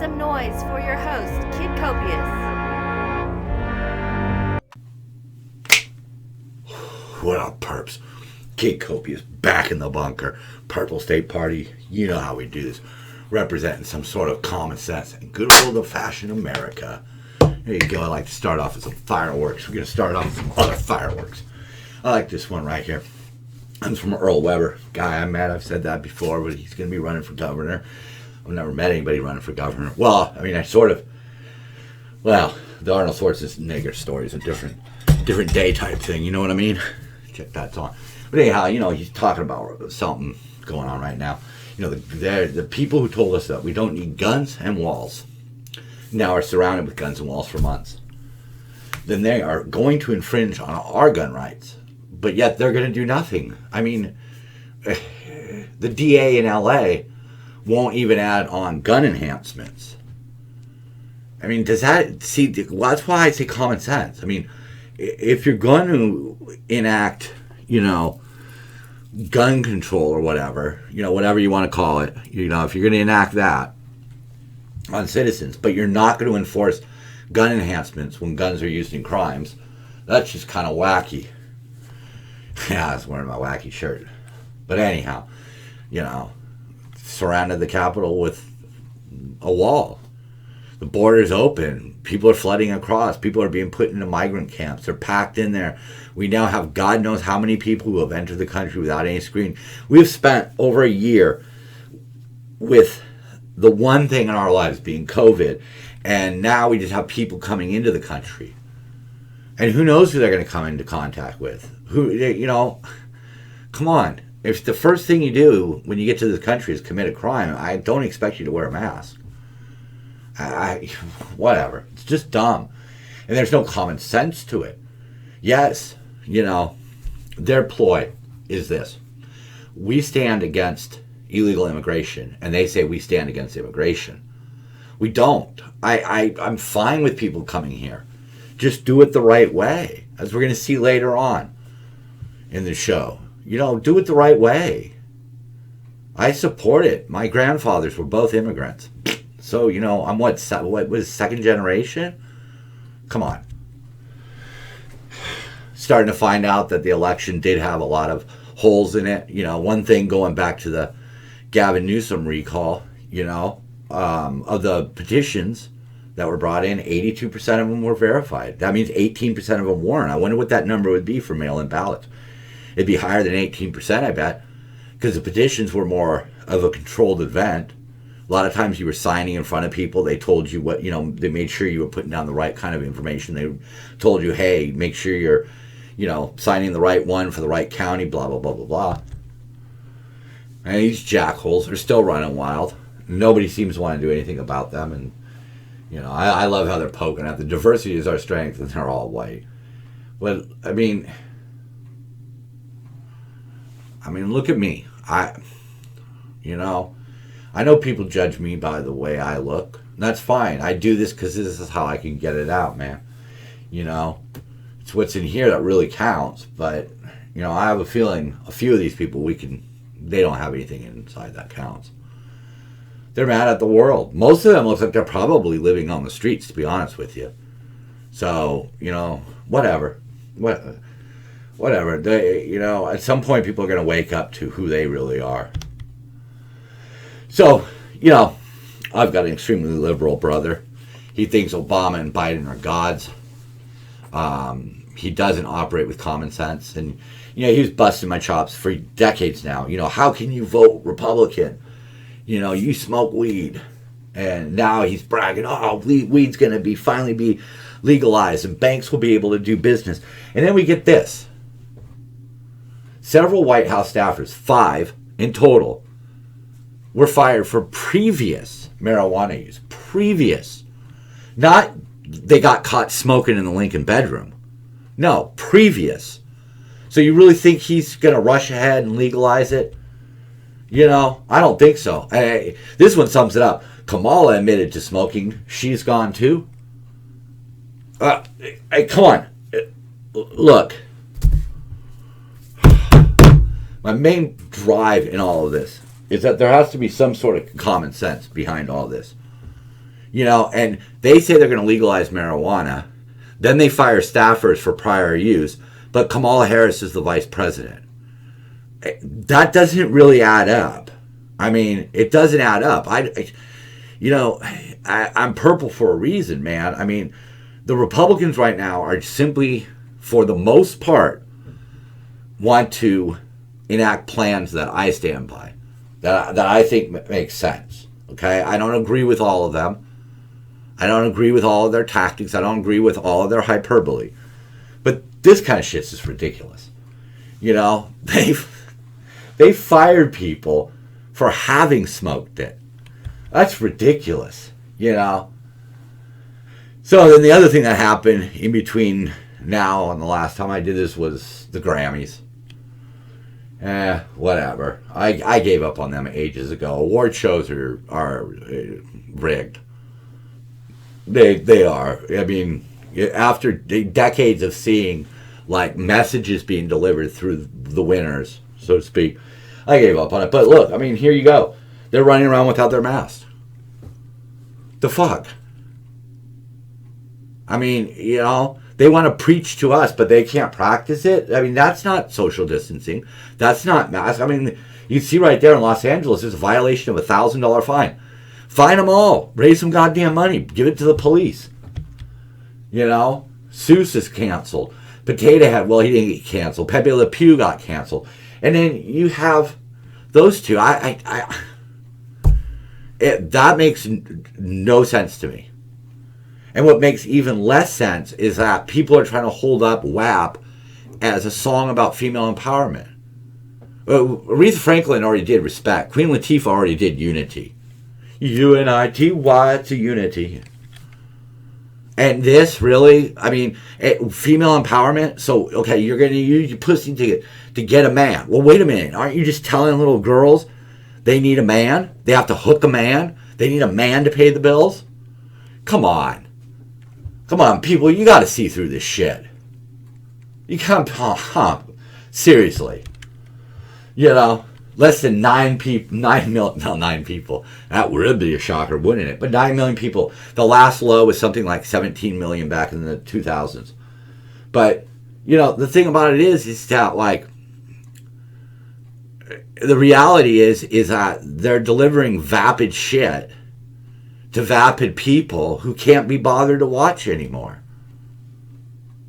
some noise for your host, Kid Copious. What up, perps? Kid Copious back in the bunker. Purple State Party, you know how we do this. Representing some sort of common sense and good old-fashioned America. There you go. I like to start off with some fireworks. We're going to start off with some other fireworks. I like this one right here. It's from Earl Weber. Guy I met, I've said that before, but he's going to be running for governor. I've never met anybody running for governor. Well, I mean, the Arnold Schwarzenegger nigger story is a different day type thing, you know what I mean? Check that song. But anyhow, he's talking about something going on right now. The people who told us that we don't need guns and walls now are surrounded with guns and walls for months. Then they are going to infringe on our gun rights, but yet they're going to do nothing. I mean, the DA in LA won't even add on gun enhancements. I mean, that's why I say common sense. I mean, if you're going to enact, gun control or whatever you want to call it, if you're going to enact that on citizens, but you're not going to enforce gun enhancements when guns are used in crimes, that's just kind of wacky. Yeah, I was wearing my wacky shirt. But anyhow, surrounded the Capitol with a wall. The border's open. People are flooding across. People are being put into migrant camps. They're packed in there. We now have God knows how many people who have entered the country without any screening. We've spent over a year with the one thing in our lives being COVID, and now we just have people coming into the country. And who knows who they're going to come into contact with? Come on. If the first thing you do when you get to this country is commit a crime, I don't expect you to wear a mask. Whatever. It's just dumb. And there's no common sense to it. Yes, their ploy is this. We stand against illegal immigration, and they say we stand against immigration. We don't. I'm fine with people coming here. Just do it the right way, as we're going to see later on in the show. Do it the right way. I support it. My grandfathers were both immigrants. So, I'm what was second generation? Come on. Starting to find out that the election did have a lot of holes in it. One thing going back to the Gavin Newsom recall, of the petitions that were brought in, 82% of them were verified. That means 18% of them weren't. I wonder what that number would be for mail-in ballots. It'd be higher than 18%, I bet, because the petitions were more of a controlled event. A lot of times you were signing in front of people. They told you what, they made sure you were putting down the right kind of information. They told you, hey, make sure you're, signing the right one for the right county, blah, blah, blah, blah, blah. And these jackholes are still running wild. Nobody seems to want to do anything about them. And, I love how they're poking at the diversity is our strength, and they're all white. But, I mean, look at me. I know people judge me by the way I look. That's fine. I do this because this is how I can get it out, man. It's what's in here that really counts. But, I have a feeling a few of these people, they don't have anything inside that counts. They're mad at the world. Most of them looks like they're probably living on the streets, to be honest with you. So, whatever. Whatever. They, at some point people are going to wake up to who they really are. So, I've got an extremely liberal brother. He thinks Obama and Biden are gods. He doesn't operate with common sense. And, he was busting my chops for decades now. How can you vote Republican? You smoke weed. And now he's bragging, weed's going to finally be legalized and banks will be able to do business. And then we get this. Several White House staffers, 5 in total, were fired for previous marijuana use. Previous. Not they got caught smoking in the Lincoln bedroom. No, previous. So you really think he's going to rush ahead and legalize it? I don't think so. This one sums it up. Kamala admitted to smoking. She's gone too. Come on. Look. My main drive in all of this is that there has to be some sort of common sense behind all this. And they say they're going to legalize marijuana. Then they fire staffers for prior use, but Kamala Harris is the vice president. That doesn't really add up. I mean, it doesn't add up. I'm purple for a reason, man. I mean, the Republicans right now are simply, for the most part, want to enact plans that I stand by, that I think makes sense. Okay, I don't agree with all of them. I don't agree with all of their tactics. I don't agree with all of their hyperbole. But this kind of shit's just ridiculous. They fired people for having smoked it. That's ridiculous. So then the other thing that happened in between now and the last time I did this was the Grammys. Whatever. I gave up on them ages ago. Award shows are rigged. They are. I mean, after decades of seeing like messages being delivered through the winners, so to speak, I gave up on it. But look, I mean, here you go. They're running around without their masks. The fuck? I mean, they want to preach to us, but they can't practice it. I mean, that's not social distancing. That's not mask. I mean, you see right there in Los Angeles, there's a violation of $1,000 fine. Fine them all. Raise some goddamn money. Give it to the police. Seuss is canceled. Potato Head, well, he didn't get canceled. Pepe Le Pew got canceled. And then you have those two. That makes no sense to me. And what makes even less sense is that people are trying to hold up WAP as a song about female empowerment. Aretha Franklin already did Respect. Queen Latifah already did Unity. U-N-I-T-Y to Unity. And this really, I mean, female empowerment. So, okay, you're going to use your pussy to get a man. Well, wait a minute. Aren't you just telling little girls they need a man? They have to hook a man? They need a man to pay the bills? Come on. Come on, people. You got to see through this shit. You can't, seriously. Less than 9 people, 9 people. That would be a shocker, wouldn't it? But 9 million people. The last low was something like 17 million back in the 2000s. But, the thing about it is that, like, the reality is that they're delivering vapid shit to vapid people who can't be bothered to watch anymore.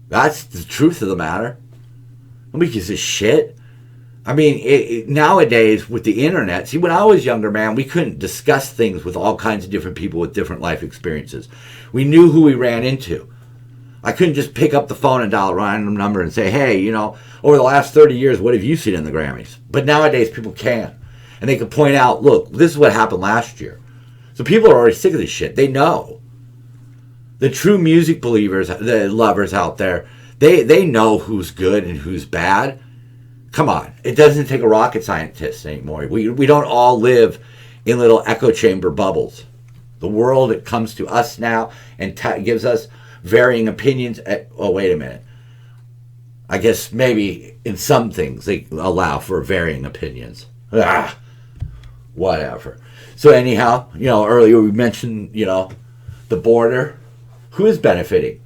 That's the truth of the matter. Nobody gives a shit. I mean, nowadays with the internet, see, when I was younger, man, we couldn't discuss things with all kinds of different people with different life experiences. We knew who we ran into. I couldn't just pick up the phone and dial a random number and say, hey, over the last 30 years, what have you seen in the Grammys? But nowadays, people can. And they can point out, look, this is what happened last year. So people are already sick of this shit. They know. The true music believers, the lovers out there, they know who's good and who's bad. Come on. It doesn't take a rocket scientist anymore. We don't all live in little echo chamber bubbles. The world, it comes to us now and gives us varying opinions. Oh, wait a minute. I guess maybe in some things they allow for varying opinions. Whatever. So anyhow, earlier we mentioned, the border. Who is benefiting?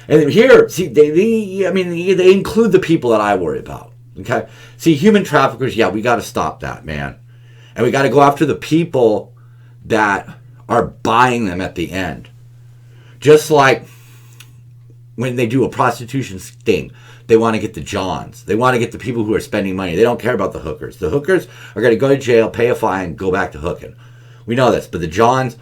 And here, see, they include the people that I worry about. Okay? See, human traffickers, yeah, we got to stop that, man. And we got to go after the people that are buying them at the end. Just like when they do a prostitution sting, they want to get the Johns. They want to get the people who are spending money. They don't care about the hookers. The hookers are going to go to jail, pay a fine, go back to hooking. We know this. But the Johns,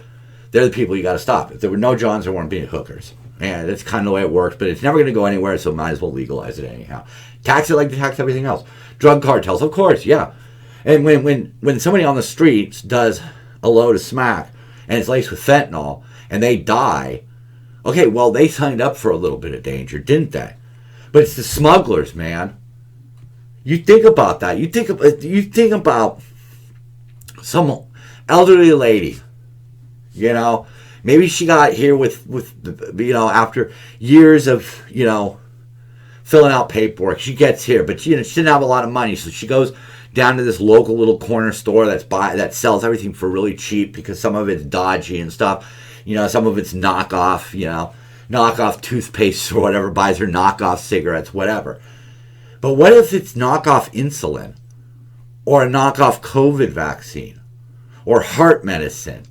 they're the people you got to stop. If there were no Johns, there weren't being hookers. And that's kind of the way it works. But it's never going to go anywhere, so might as well legalize it anyhow. Tax it like they tax everything else. Drug cartels, of course, yeah. And when somebody on the streets does a load of smack and it's laced with fentanyl and they die, okay, well, they signed up for a little bit of danger, didn't they? But it's the smugglers, man. You think about that. You think about some elderly lady. Maybe she got here with after years of filling out paperwork. She gets here, but she didn't have a lot of money, so she goes down to this local little corner store that sells everything for really cheap because some of it's dodgy and stuff. You know, some of it's knockoff, you know, knockoff toothpaste or whatever, buys her knockoff cigarettes, whatever. But what if it's knockoff insulin or a knockoff COVID vaccine or heart medicine?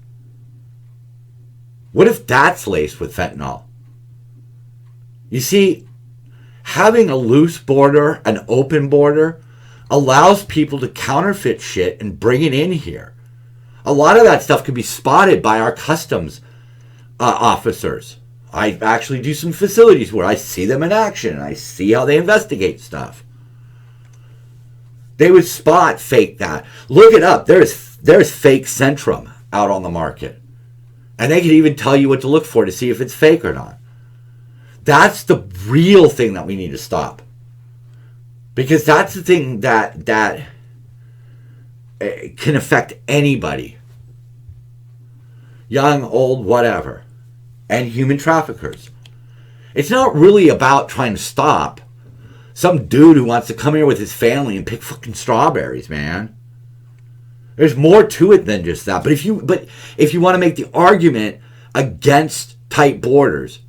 What if that's laced with fentanyl? You see, having a loose border, an open border, allows people to counterfeit shit and bring it in here. A lot of that stuff can be spotted by our customs officers. I actually do some facilities where I see them in action and I see how they investigate stuff. They would spot fake that. Look it up. There's fake Centrum out on the market. And they can even tell you what to look for to see if it's fake or not. That's the real thing that we need to stop. Because that's the thing that can affect anybody. Young, old, whatever. And human traffickers. It's not really about trying to stop some dude who wants to come here with his family and pick fucking strawberries, man. There's more to it than just that. But if you want to make the argument against tight borders,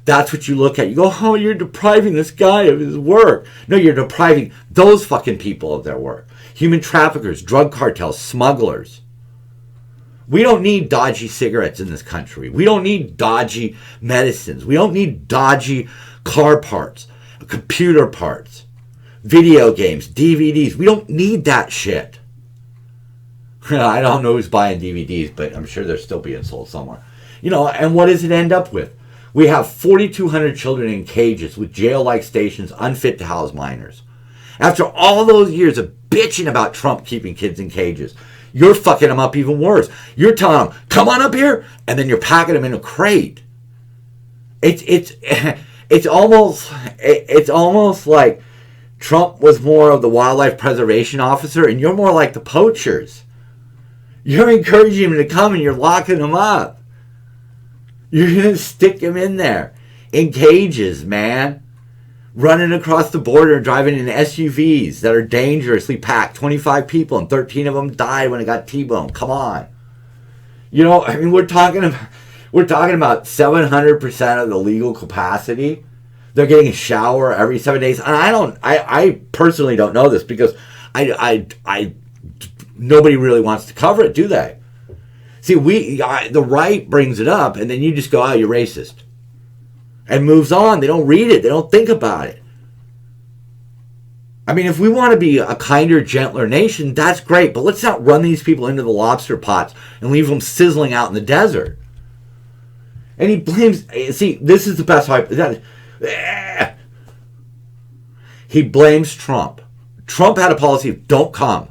that's what you look at. You go, oh, you're depriving this guy of his work. No, you're depriving those fucking people of their work. Human traffickers, drug cartels, smugglers. We don't need dodgy cigarettes in this country. We don't need dodgy medicines. We don't need dodgy car parts, computer parts, video games, DVDs. We don't need that shit. I don't know who's buying DVDs, but I'm sure they're still being sold somewhere. You know, and what does it end up with? We have 4,200 children in cages with jail-like stations unfit to house minors. After all those years of bitching about Trump keeping kids in cages, you're fucking them up even worse. You're telling them, come on up here, and then you're packing them in a crate. It's almost like Trump was more of the wildlife preservation officer, and you're more like the poachers. You're encouraging him to come, and you're locking him up. You're going to stick him in there, in cages, man. Running across the border, driving in SUVs that are dangerously packed. 25 people, and 13 of them died when it got T-boned. Come on. You know, I mean, we're talking about 700% of the legal capacity. They're getting a shower every 7 days. And I personally don't know this because nobody really wants to cover it, do they? See, the right brings it up, and then you just go, oh, you're racist. And moves on. They don't read it. They don't think about it. I mean, if we want to be a kinder, gentler nation, that's great. But let's not run these people into the lobster pots and leave them sizzling out in the desert. And he blames... See, this is the best... He blames Trump. Trump had a policy of don't come.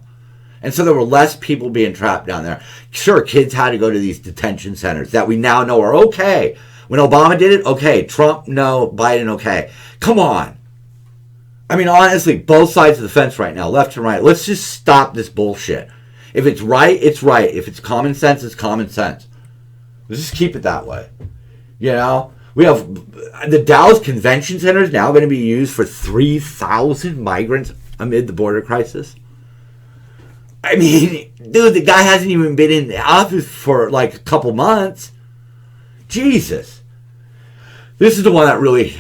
And so there were less people being trapped down there. Sure, kids had to go to these detention centers that we now know are okay. When Obama did it, okay. Trump, no. Biden, okay. Come on. I mean, honestly, both sides of the fence right now, left and right. Let's just stop this bullshit. If it's right, it's right. If it's common sense, it's common sense. Let's just keep it that way. You know? We have the Dallas Convention Center is now going to be used for 3,000 migrants amid the border crisis. I mean, dude, the guy hasn't even been in the office for like a couple months. Jesus. This is the one that really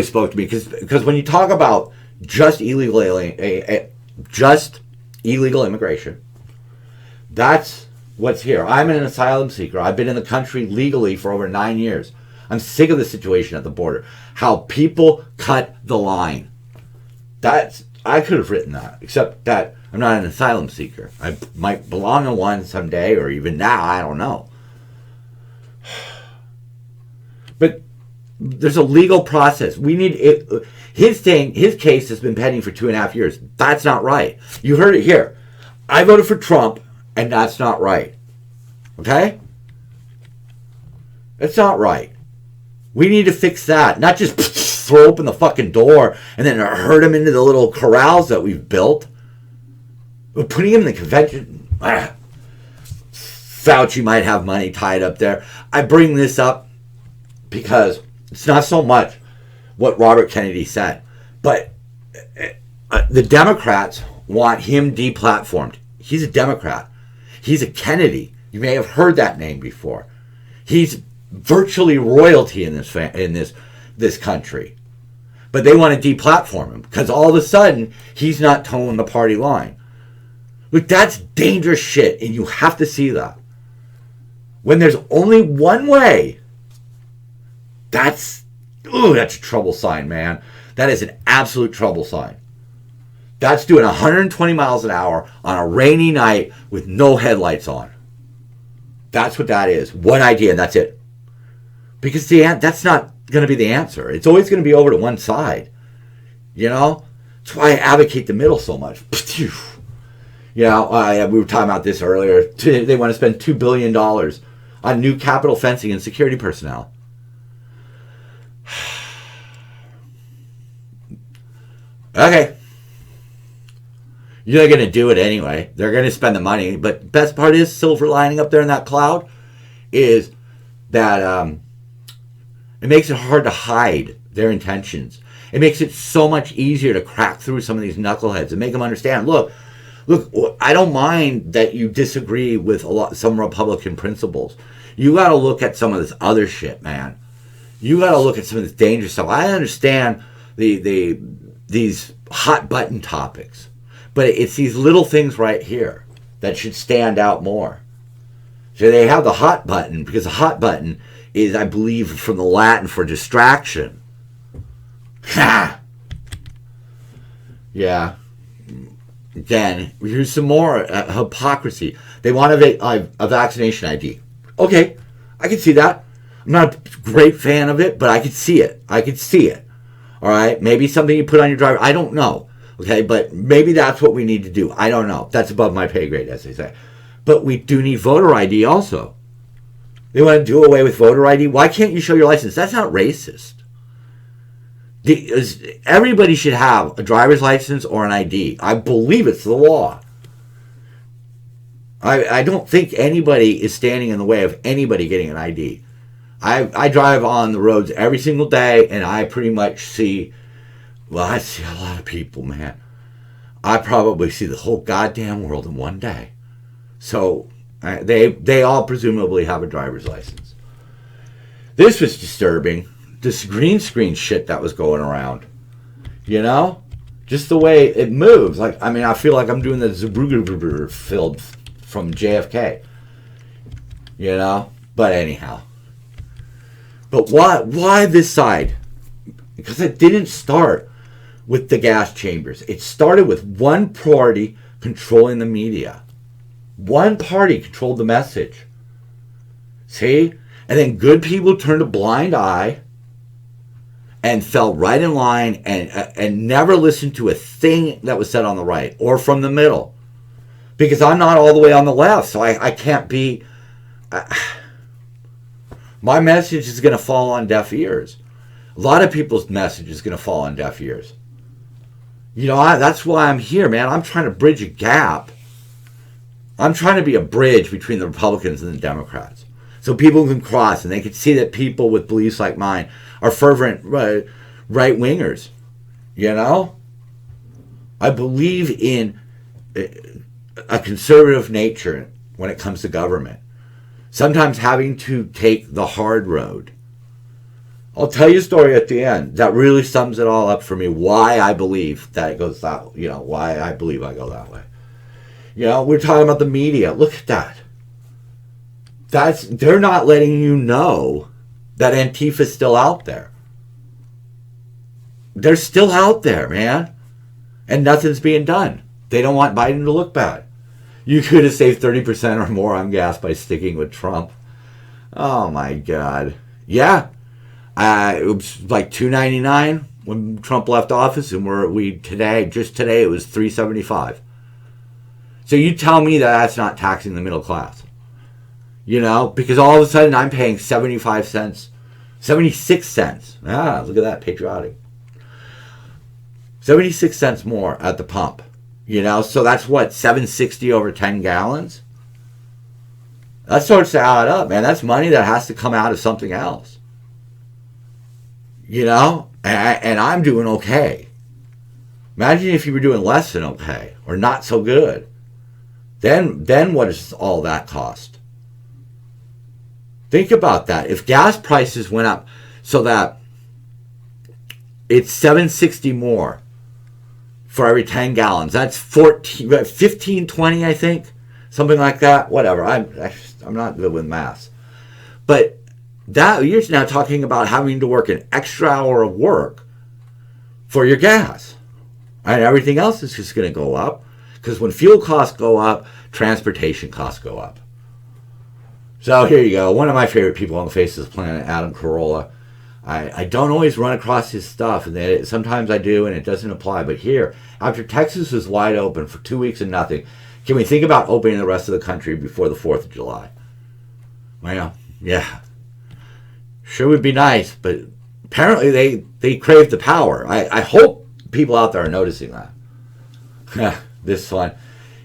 spoke to me because when you talk about just illegal immigration, that's what's here. I'm an asylum seeker. I've been in the country legally for over 9 years. I'm sick of the situation at the border. How people cut the line. I could have written that, except that I'm not an asylum seeker. I might belong in one someday, or even now, I don't know. But there's a legal process. We need it. His case has been pending for 2.5 years. That's not right. You heard it here. I voted for Trump, and that's not right. Okay? That's not right. We need to fix that. Not just throw open the fucking door and then herd him into the little corrals that we've built. We're putting him in the convention. Fauci might have money tied up there. I bring this up because it's not so much what Robert Kennedy said, but the Democrats want him deplatformed. He's a Democrat. He's a Kennedy. You may have heard that name before. He's virtually royalty in this country. But they want to deplatform him because all of a sudden he's not towing the party line. Look, that's dangerous shit, and you have to see that. When there's only one way, that's a trouble sign, man. That is an absolute trouble sign. That's doing 120 miles an hour on a rainy night with no headlights on. That's what that is. One idea, and that's it. Because that's not going to be the answer. It's always going to be over to one side. You know? That's why I advocate the middle so much. You know, we were talking about this earlier. They want to spend $2 billion on new Capitol fencing and security personnel. Okay. You're going to do it anyway. They're going to spend the money. But best part is, silver lining up there in that cloud is that it makes it hard to hide their intentions. It makes it so much easier to crack through some of these knuckleheads and make them understand, look, I don't mind that you disagree with some Republican principles. You got to look at some of this other shit, man. You got to look at some of this dangerous stuff. I understand these hot button topics, but it's these little things right here that should stand out more. So they have the hot button because the hot button is, I believe, from the Latin for distraction. Ha! Yeah. Then here's some more hypocrisy. They want a vaccination ID. Okay, I can see that. I'm not a great fan of it, but I can see it. All right, maybe something you put on your driver. I don't know. Okay, but maybe that's what we need to do. I don't know. That's above my pay grade, as they say. But we do need voter ID also. They want to do away with voter ID. Why can't you show your license? That's not racist. Everybody should have a driver's license or an ID. I believe it's the law. I don't think anybody is standing in the way of anybody getting an ID. I drive on the roads every single day, and I pretty much see, well, I see a lot of people, man. I probably see the whole goddamn world in one day. So they all presumably have a driver's license. This was disturbing. This green screen shit that was going around. You know? Just the way it moves. Like, I mean, I feel like I'm doing the Zubruger film from JFK. You know? But anyhow. But why this side? Because it didn't start with the gas chambers. It started with one party controlling the media. One party controlled the message. See? And then good people turned a blind eye and fell right in line and never listened to a thing that was said on the right or from the middle. Because I'm not all the way on the left, so I can't be... my message is going to fall on deaf ears. A lot of people's message is going to fall on deaf ears. You know, that's why I'm here, man. I'm trying to bridge a gap. I'm trying to be a bridge between the Republicans and the Democrats. So people can cross and they can see that people with beliefs like mine are fervent right-wingers. You know? I believe in a conservative nature when it comes to government. Sometimes having to take the hard road. I'll tell you a story at the end that really sums it all up for me, why I believe that it goes that, you know, why I believe I go that way. You know, we're talking about the media. Look at that. They're not letting you know that Antifa's still out there. They're still out there, man. And nothing's being done. They don't want Biden to look bad. You could have saved 30% or more on gas by sticking with Trump. Oh my God. Yeah. It was like $2.99 when Trump left office, and just today it was $3.75. So you tell me that that's not taxing the middle class. You know, because all of a sudden I'm paying 75 cents, 76 cents. Ah, look at that, patriotic. 76 cents more at the pump. You know, so that's what, $7.60 over 10 gallons? That starts to add up, man. That's money that has to come out of something else. You know, and I'm doing okay. Imagine if you were doing less than okay, or not so good. Then what does all that cost? Think about that. If gas prices went up so that it's $7.60 more for every 10 gallons, that's 15.20, I think, something like that. Whatever. I'm not good with math, but that you're now talking about having to work an extra hour of work for your gas, and everything else is just going to go up because when fuel costs go up, transportation costs go up. So here you go. One of my favorite people on the face of the planet, Adam Carolla. I don't always run across his stuff, and sometimes I do, and it doesn't apply. But here, after Texas was wide open for 2 weeks and nothing, can we think about opening the rest of the country before the 4th of July? Well, yeah. Sure would be nice, but apparently they crave the power. I hope people out there are noticing that. This one.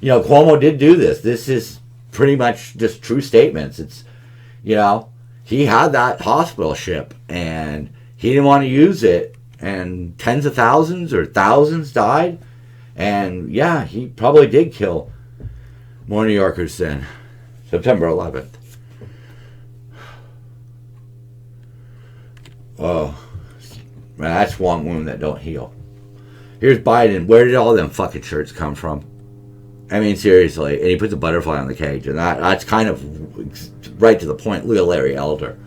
Cuomo did do this. This is pretty much just true statements. It's, he had that hospital ship, and he didn't want to use it, and tens of thousands or thousands died, and yeah, he probably did kill more New Yorkers than September 11th. Oh, man, that's one wound that don't heal. Here's Biden. Where did all them fucking shirts come from? I mean, seriously. And he puts a butterfly on the cage, and that's kind of right to the point. Look at Larry Elder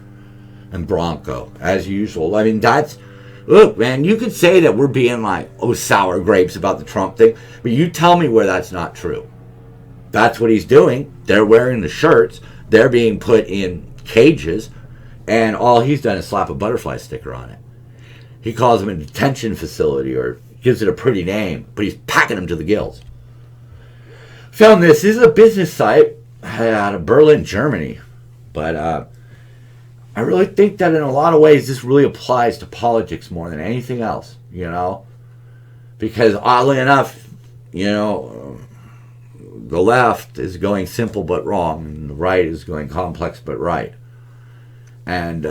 and Bronco, as usual. I mean, look, man, you could say that we're being like, sour grapes about the Trump thing, but you tell me where that's not true. That's what he's doing. They're wearing the shirts. They're being put in cages, and all he's done is slap a butterfly sticker on it. He calls them a detention facility or gives it a pretty name, but he's packing them to the gills. Found this. This is a business site out of Berlin, Germany. But I really think that in a lot of ways this really applies to politics more than anything else, Because oddly enough, the left is going simple but wrong, and the right is going complex but right. And,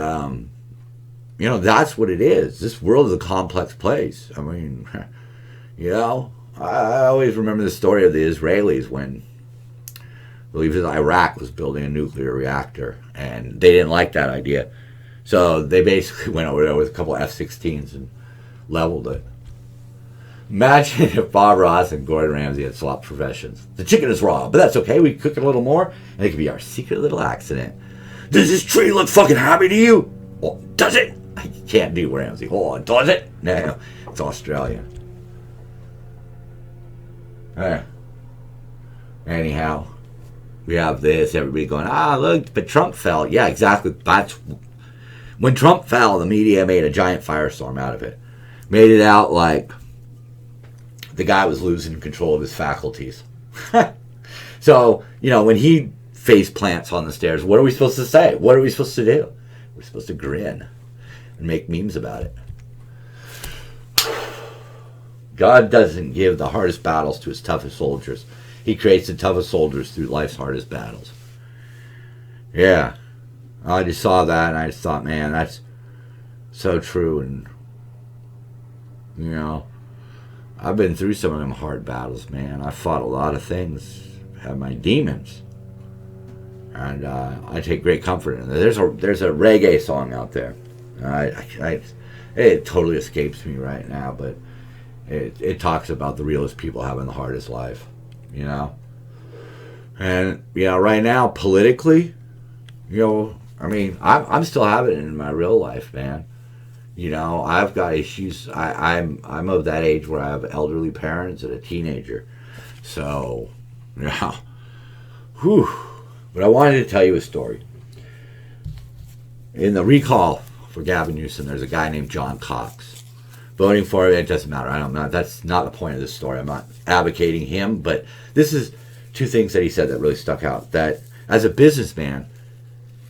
that's what it is. This world is a complex place. I mean, I always remember the story of the Israelis when, I believe it was Iraq was building a nuclear reactor, and they didn't like that idea. So they basically went over there with a couple of F-16s and leveled it. Imagine if Bob Ross and Gordon Ramsay had swapped professions. The chicken is raw, but that's okay. We cook it a little more, and it could be our secret little accident. Does this tree look fucking happy to you? Well, does it? I can't do Ramsay. Hold on, does it? No, it's Australian. Anyhow, we have this. Everybody going, look, but Trump fell. Yeah, exactly. That's when Trump fell. The media made a giant firestorm out of it. Made it out like the guy was losing control of his faculties. So, when he face plants on the stairs, what are we supposed to say? What are we supposed to do? We're supposed to grin and make memes about it. God doesn't give the hardest battles to his toughest soldiers. He creates the toughest soldiers through life's hardest battles. Yeah. I just saw that and I just thought, man, that's so true. And, I've been through some of them hard battles, man. I fought a lot of things. Had my demons. And I take great comfort in it. There's a reggae song out there. It totally escapes me right now, but it talks about the realest people having the hardest life, And right now politically, I'm still having it in my real life, man. I've got issues. I'm of that age where I have elderly parents and a teenager, so whew. But I wanted to tell you a story. In the recall for Gavin Newsom, there's a guy named John Cox. Voting for him, it doesn't matter. I don't know. That's not the point of this story. I'm not advocating him, but this is two things that he said that really stuck out. That as a businessman,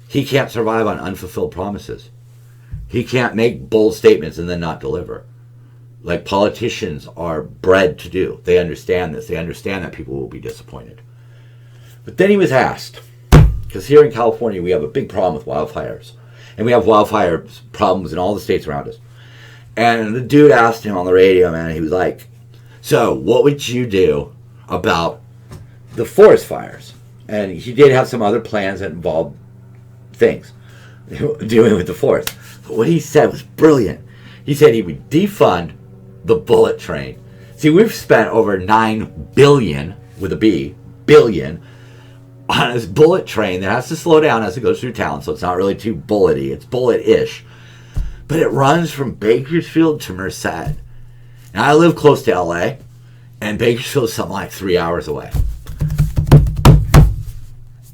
he can't survive on unfulfilled promises. He can't make bold statements and then not deliver. Like politicians are bred to do. They understand this. They understand that people will be disappointed. But then he was asked, because here in California we have a big problem with wildfires. And we have wildfire problems in all the states around us. And the dude asked him on the radio, man, he was like, so what would you do about the forest fires? And he did have some other plans that involved things. dealing with the force. But what he said was brilliant. He said he would defund the bullet train. See, we've spent over $9 billion, with a B, billion, on this bullet train that has to slow down as it goes through town, so it's not really too bullety. It's bullet-ish. But it runs from Bakersfield to Merced. Now, I live close to LA, and Bakersfield is something like 3 hours away.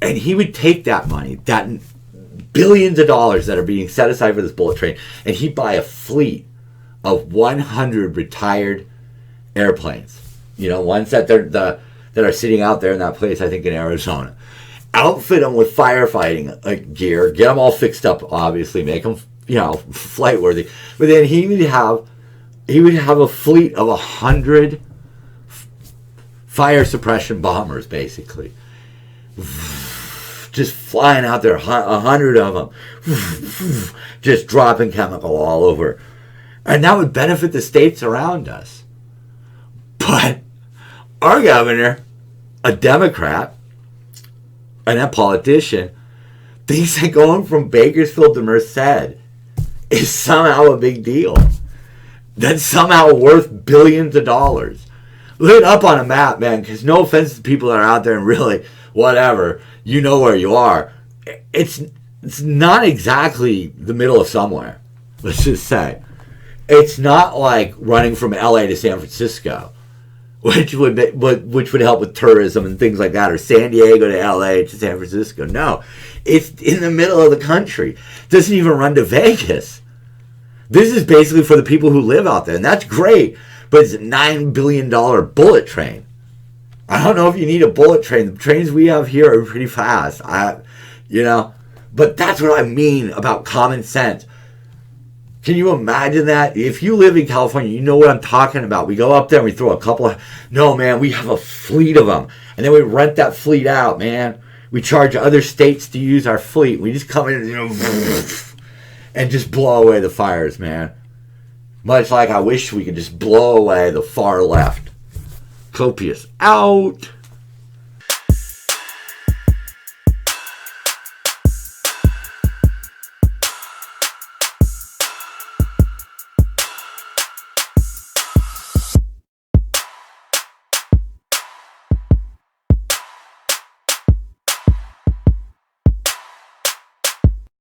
And he would take that money, that billions of dollars that are being set aside for this bullet train, and he'd buy a fleet of 100 retired airplanes. You know, ones that that are sitting out there in that place, I think in Arizona. Outfit them with firefighting gear, get them all fixed up, obviously, make them, you know, flight worthy. But then he would have a fleet of 100 fire suppression bombers, basically, just flying out there, 100 of them, just dropping chemical all over. And that would benefit the states around us. But our governor, a Democrat, and a politician, thinks that going from Bakersfield to Merced is somehow a big deal. That's somehow worth billions of dollars. Look it up on a map, man, because no offense to people that are out there and really, whatever, you know where you are. It's not exactly the middle of somewhere, let's just say. It's not like running from LA to San Francisco, which would help with tourism and things like that, or San Diego to LA to San Francisco. No, it's in the middle of the country. It doesn't even run to Vegas. This is basically for the people who live out there, and that's great, but it's a $9 billion bullet train. I don't know if you need a bullet train. The trains we have here are pretty fast. But that's what I mean about common sense. Can you imagine that? If you live in California, you know what I'm talking about. We go up there and we throw a couple of... No, man, we have a fleet of them. And then we rent that fleet out, man. We charge other states to use our fleet. We just come in, and just blow away the fires, man. Much like I wish we could just blow away the far left. Copious out.